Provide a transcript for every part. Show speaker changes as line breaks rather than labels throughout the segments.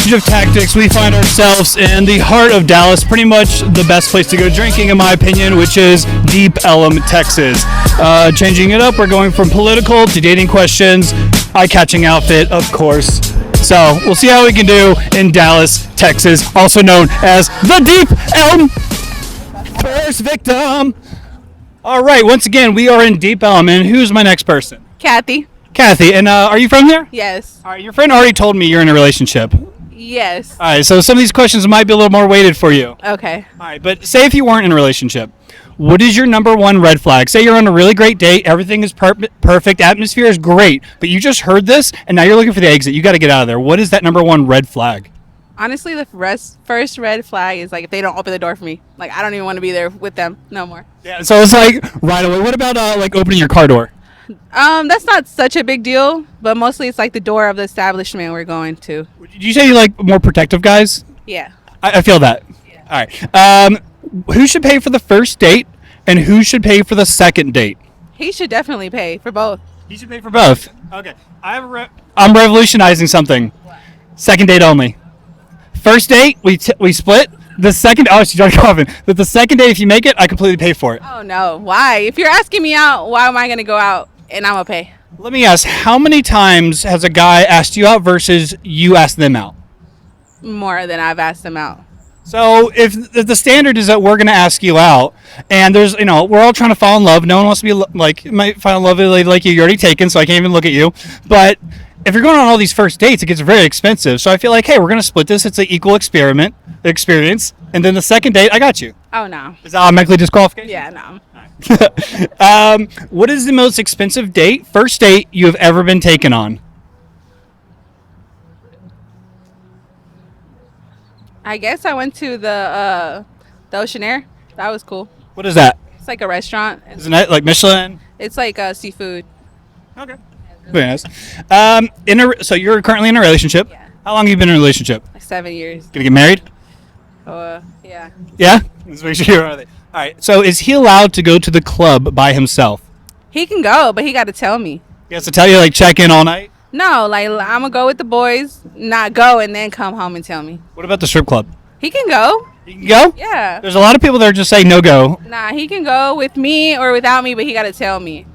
change of tactics, we find ourselves in the heart of Dallas, pretty much the best place to go drinking in my opinion, which is Deep Ellum, Texas. Changing it up, we're going from political to dating questions, eye-catching outfit, of course. So we'll see how we can do in Dallas, Texas, also known as the Deep Ellum First Victim. All right, once again, we are in Deep Ellum, and who's my next person?
Kathy.
Kathy, and are you from here?
Yes.
All right, your friend already told me you're in a relationship.
Yes.
All right, so some of these questions might be a little more weighted for you.
Okay.
All right, but say if you weren't in a relationship, what is your number one red flag? Say you're on a really great date, everything is perfect, atmosphere is great, but you just heard this, and now you're looking for the exit. You got to get out of there. What is that number one red flag?
Honestly, the first red flag is like if they don't open the door for me. Like I don't even want to be there with them no more.
Yeah, so it's like right away. What about like opening your car door?
That's not such a big deal, but mostly it's like the door of the establishment we're going to.
Did you say you like more protective guys?
Yeah.
I feel that.
Yeah.
All right. Who should pay for the first date, and who should pay for the second date?
He should definitely pay for both.
He should pay for both. Okay. I'm revolutionizing something. Second date only. First date, we split. The second, oh, she's already coughing. The second date, if you make it, I completely pay for it.
Oh no, why? If you're asking me out, why am I gonna go out and I'm gonna pay?
Let me ask, how many times has a guy asked you out versus you asked them out?
More than I've asked them out.
So if the standard is that we're going to ask you out, and there's, we're all trying to fall in love. No one wants to be like, you might find a lovely lady like you. You're already taken, so I can't even look at you. But if you're going on all these first dates, it gets very expensive. So I feel like, hey, we're going to split this. It's an equal experience. And then the second date, I got you.
Oh no.
Is that automatically disqualification?
Yeah, no.
What is the most expensive first date you have ever been taken on?
I guess I went to the Ocean Air. That was cool.
What is that?
It's like a restaurant.
Isn't that like Michelin?
It's like seafood.
Okay. Very nice. So you're currently in a relationship.
Yeah.
How long have you been in a relationship?
Like 7 years.
Gonna get married?
Yeah.
Yeah? Let's make sure you're on it. All right. So is he allowed to go to the club by himself?
He can go, but he got to tell me.
He has to tell you, like, check in all night?
No, like I'm gonna go with the boys, not go and then come home and tell me.
What about the strip club?
He can go.
He can go?
Yeah.
There's a lot of people that are just saying no go.
Nah, he can go with me or without me, but he got to tell me.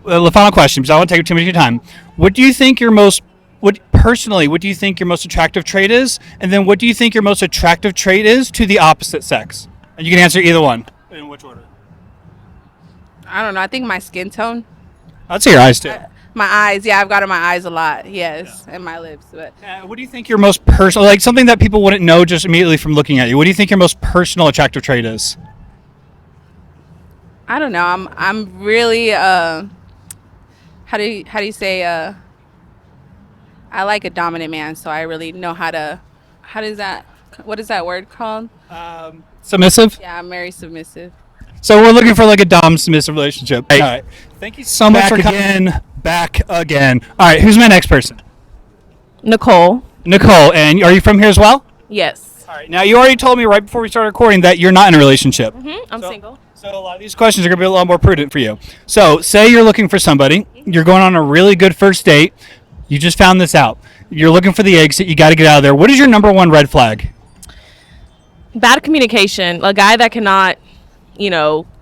The final question, because I don't want to take too much of your time. What do you think your most attractive trait is? And then what do you think your most attractive trait is to the opposite sex? And you can answer either one. In which order?
I don't know. I think my skin tone.
I'd say your eyes, too.
My eyes. Yeah, I've got on my eyes a lot. Yes. Yeah. And my lips. But
what do you think your most personal, like something that people wouldn't know just immediately from looking at you? What do you think your most personal attractive trait is?
I don't know. I'm really, how do you say, I like a dominant man, so I really know what is that word called?
Submissive?
Yeah, I'm very submissive.
So we're looking for like a dom submissive relationship. All right. Thank you so much for coming. Back again. All right. Who's my next person?
Nicole.
Nicole. And are you from here as well?
Yes.
All right. Now you already told me right before we started recording that you're not in a relationship.
I'm single.
So a lot of these questions are going to be a lot more prudent for you. So say you're looking for somebody. You're going on a really good first date. You just found this out. You're looking for the exit. You got to get out of there. What is your number one red flag?
Bad communication. A guy that cannot,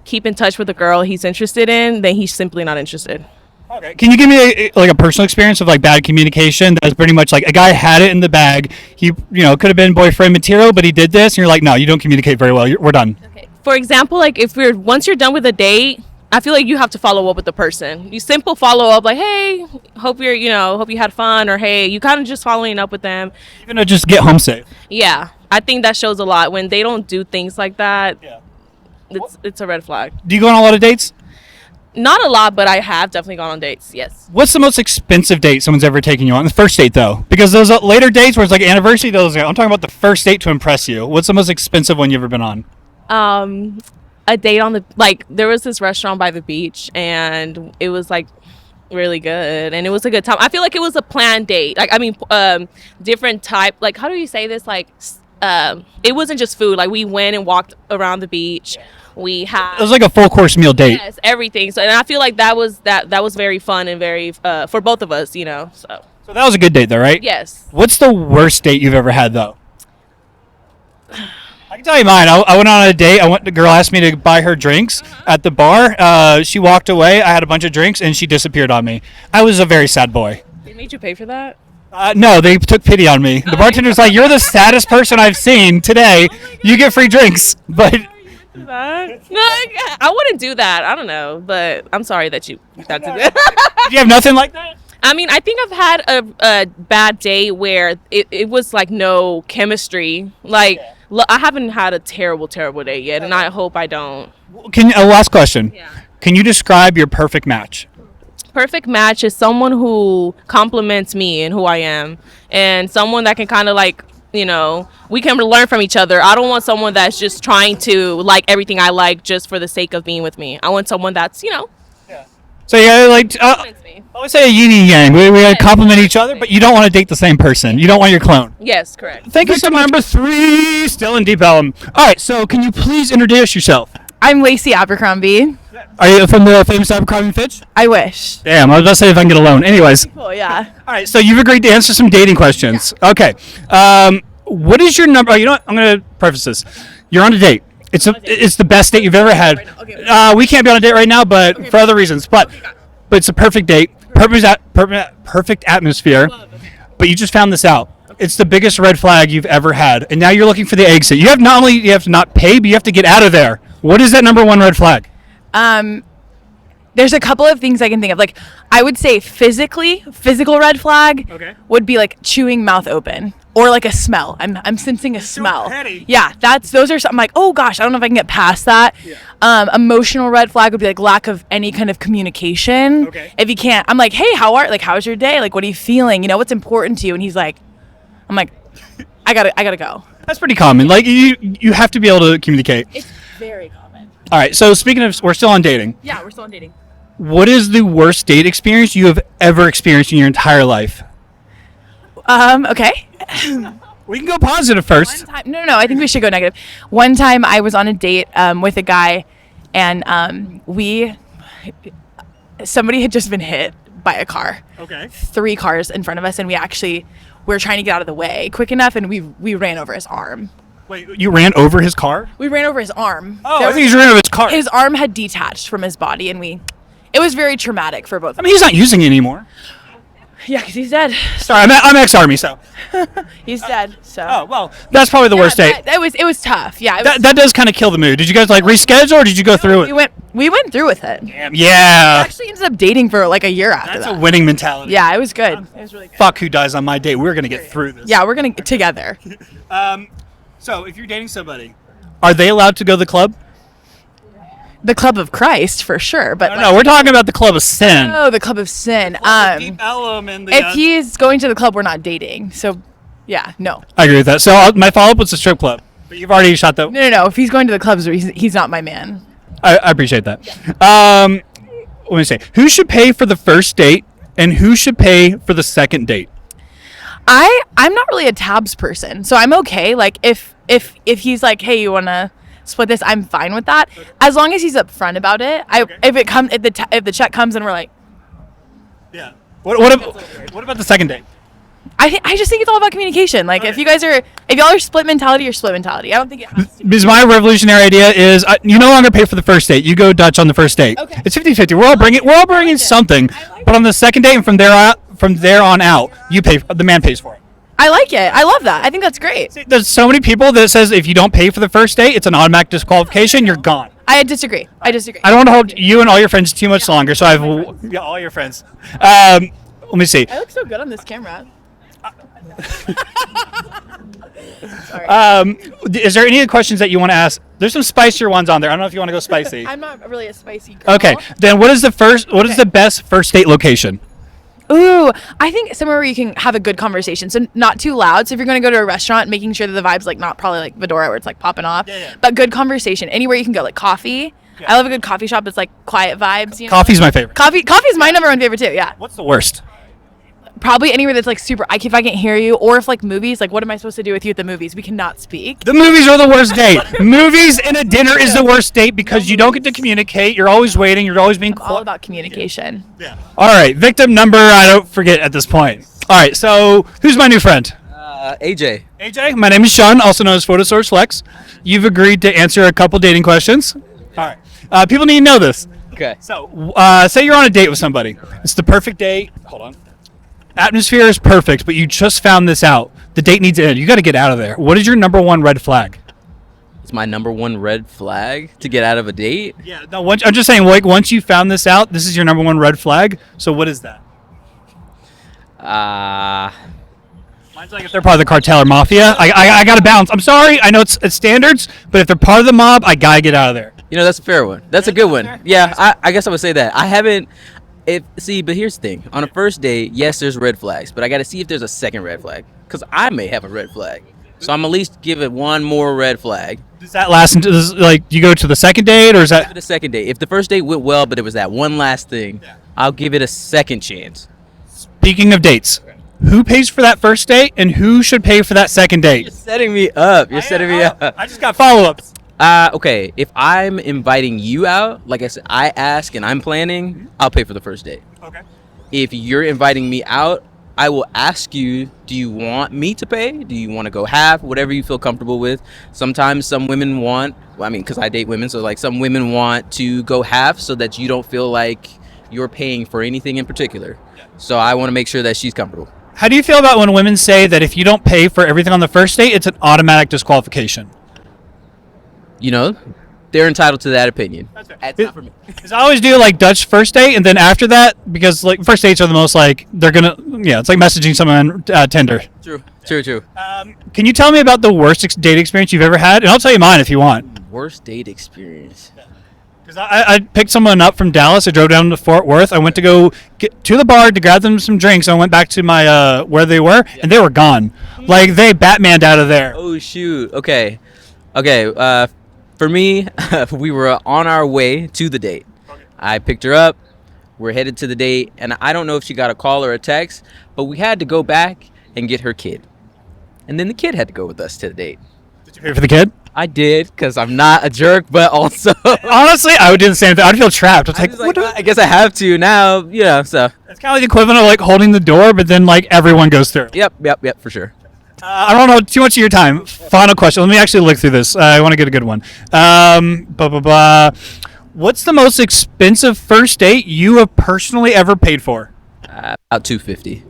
keep in touch with a girl he's interested in, then he's simply not interested.
Okay. Can you give me a personal experience of like bad communication? That's pretty much like a guy had it in the bag. He, could have been boyfriend material, but he did this, and you're like, no, you don't communicate very well. We're done.
Okay. For example, like once you're done with a date, I feel like you have to follow up with the person. You simple follow up, like, hey, hope you had fun, or hey, you kind of just following up with them.
Even to just get home safe.
Yeah, I think that shows a lot when they don't do things like that.
Yeah.
It's a red flag.
Do you go on a lot of dates?
Not a lot, but I have definitely gone on dates. Yes.
What's the most expensive date someone's ever taken you on? The first date, though, because those later dates where it's like anniversary. I'm talking about the first date to impress you. What's the most expensive one you've ever been on?
A date on there was this restaurant by the beach, and it was like really good, and it was a good time. I feel like it was a planned date. Different type. Like, how do you say this? Like, it wasn't just food. Like, we went and walked around the beach. We had
It was like a full course meal date.
yes, everything. So and I feel like that was very fun and very for both of us, you know.
So that was a good date, though, right?
Yes.
What's the worst date you've ever had, though? I can tell you mine. I went on a date. The girl asked me to buy her drinks at the bar. She walked away. I had a bunch of drinks, and she disappeared on me. I was a very sad boy.
They made you pay for that?
No, they took pity on me. The bartender's like, "You're the saddest person I've seen today. You get free drinks." But
No, I wouldn't do that. I don't know, but I'm sorry that you did that.
do you have nothing like that?
I mean, I think I've had a bad day where it was like no chemistry. Like, I haven't had a terrible day yet, and I hope I don't.
Last question.
Yeah.
Can you describe your perfect match?
Perfect match is someone who compliments me and who I am, and someone that can kind of like, you know, we can learn from each other. I don't want someone that's just trying to like everything I like just for the sake of being with me. I want someone that's, you know,
So yeah, like
compliments me.
I always say a yin and yang. We compliment each other, but you don't want to date the same person. You don't want your clone.
Yes, correct.
Thank you so much. Number 3, still in Deep Ellum. All right, so can you please introduce yourself?
I'm Lacey Abercrombie.
Are you from the famous Abercrombie & Fitch?
I wish.
Damn, I was about to say if I can get a loan. Anyways,
Cool, yeah.
all right, so you've agreed to answer some dating questions. Yeah. Okay. What is your number? Oh, you know what? I'm going to preface this. You're on a date. It's the best date you've ever had. We can't be on a date right now, but for other reasons. But it's a perfect date, perfect atmosphere. But you just found this out. It's the biggest red flag you've ever had, and now you're looking for the exit. You have to not pay, but you have to get out of there. What is that number 1 red flag?
There's a couple of things I can think of. Like, I would say physical red flag would be like chewing mouth open or like a smell. I'm sensing a smell.
petty.
Yeah, those are something like, oh gosh, I don't know if I can get past that. Yeah. Emotional red flag would be like lack of any kind of communication.
Okay.
If you can't, I'm like, hey, how's your day? Like, what are you feeling? You know, what's important to you? And he's like, I'm like, I gotta go.
That's pretty common. Like you have to be able to communicate.
It's very common.
All right. So speaking of, we're still on dating.
Yeah, we're still on dating.
What is the worst date experience you have ever experienced in your entire life?
Okay.
We can go positive first.
One time, no, I think we should go negative. One time I was on a date with a guy, and somebody had just been hit by a car.
Okay.
3 cars in front of us, and we were trying to get out of the way quick enough, and we ran over his arm.
Wait, you ran over his car?
We ran over his arm.
Oh, I think you ran over his car.
His arm had detached from his body, and it was very traumatic for both.
I mean, he's not using it anymore.
Yeah, because he's dead.
Sorry, I'm ex-Army, so.
He's dead. So.
Oh well, that's probably the worst date.
It was tough. Yeah.
That does kind of kill the mood. Did you guys like reschedule, or did you go through it?
We went through with it.
Damn, yeah.
We actually ended up dating for like a year after
That's
that.
a winning mentality.
Yeah, it was good. It was really good.
Fuck who dies on my date. We're gonna get through this.
Yeah, we're gonna get together.
So if you're dating somebody, are they allowed to go to the club?
The Club of Christ for sure, but
No, we're talking about the club of sin.
oh, the Club of Sin.
Deep Ellum and the.
If he's going to the club, we're not dating. So, yeah, no.
I agree with that. So my follow-up was the strip club, but you've already shot that.
No. If he's going to the clubs, he's not my man.
I appreciate that. Let me say, who should pay for the first date and who should pay for the second date?
I'm not really a tabs person, so I'm okay. Like if he's like, hey, you wanna split this, I'm fine with that, as long as he's upfront about it. If the check comes and we're like,
yeah. What about the second date?
I just think it's all about communication. Like if y'all are split mentality, you're split mentality. I don't think it has to be.
Because my revolutionary idea is you no longer pay for the first date. You go Dutch on the first date.
Okay.
It's 50-50. We're all bringing something, but on the second date and from there on out, you pay. The man pays for it.
I like it. I love that. I think that's great.
See, there's so many people that says if you don't pay for the first date, it's an automatic disqualification. You're gone.
I disagree.
I don't want to hold you and all your friends too much longer, so I have all your friends. Let me see.
I look so good on this camera. Sorry.
Is there any questions that you want to ask? There's some spicier ones on there. I don't know if you want to go spicy.
I'm not really a spicy girl.
Okay, then what is the best first date location?
Ooh, I think somewhere where you can have a good conversation. So not too loud. So if you're going to go to a restaurant, making sure that the vibe's like not probably like Fedora where it's like popping off, but good conversation. Anywhere you can go, like coffee. Yeah. I love a good coffee shop that's like quiet vibes. You know?
Coffee's my favorite.
Coffee's my number 1 favorite too. Yeah.
What's the worst?
probably anywhere that's like super. If I can't hear you, or if like movies, like what am I supposed to do with you at the movies? We cannot speak.
The movies are the worst date. Movies and a dinner is the worst date because you don't get to communicate. You're always waiting. You're always being
All about communication.
Yeah. All right, victim number, I don't forget at this point. All right, so who's my new friend?
AJ.
AJ, my name is Sean, also known as Photosource Flex. You've agreed to answer a couple dating questions. All right. People need to know this.
Okay.
So, say you're on a date with somebody. It's the perfect date. Hold on. Atmosphere is perfect, but you just found this out. The date needs to end. You got to get out of there. What is your number one red flag?
It's my number one red flag to get out of a date.
Yeah. No. I'm just saying. Like, once you found this out, this is your number one red flag. So, what is that? Mine's like if they're part of the cartel or mafia. I got to balance. I'm sorry. I know it's standards, but if they're part of the mob, I got to get out of there.
You know, that's a fair one. That's a good one. Yeah, I guess I would say that. I haven't. But here's the thing. On a first date, yes, there's red flags, but I got to see if there's a second red flag because I may have a red flag. So I'm at least give it one more red flag.
Does that last into like you go to the second date or is that
The second date. If the first date went well, but it was that one last thing, I'll give it a second chance.
Speaking of dates, who pays for that first date and who should pay for that second date?
You're setting me up. You're setting me up.
I just got follow-ups.
Okay, if I'm inviting you out, like I said, I ask and I'm planning, I'll pay for the first date.
Okay.
If you're inviting me out, I will ask you, do you want me to pay? Do you want to go half? Whatever you feel comfortable with. Sometimes some women want, because I date women, so like some women want to go half so that you don't feel like you're paying for anything in particular. So I want to make sure that she's comfortable.
How do you feel about when women say that if you don't pay for everything on the first date, it's an automatic disqualification?
You know, they're entitled to that opinion. That's not for me.
Because I always do like Dutch first date, and then after that, because like first dates are the most like they're gonna, it's like messaging someone on Tinder.
True.
Can you tell me about the worst date experience you've ever had? And I'll tell you mine if you want.
Worst date experience.
Because I picked someone up from Dallas. I drove down to Fort Worth. I went to go get to the bar to grab them some drinks. I went back to my where they were, and they were gone. Like they Batmaned out of there.
Oh shoot. Okay. For me, we were on our way to the date. I picked her up. We're headed to the date, and I don't know if she got a call or a text, but we had to go back and get her kid. And then the kid had to go with us to the date.
Did you pay for the kid?
I did, because I'm not a jerk, but also...
Honestly, I would do the same thing. I'd feel trapped. It's like, what
I guess I have to now, so...
It's kind of like the equivalent of like holding the door, but then like everyone goes through.
Yep, for sure.
I don't know too much of your time. Final question. Let me actually look through this. I want to get a good one. What's the most expensive first date you have personally ever paid for?
About $250.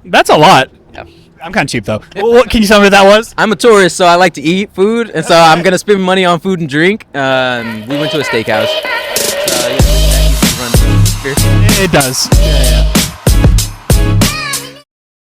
That's a lot.
Yep.
I'm kind of cheap though. What can you tell me what that was?
I'm a tourist, so I like to eat food, and so I'm gonna spend money on food and drink. We went to a steakhouse. So,
It does.
Yeah.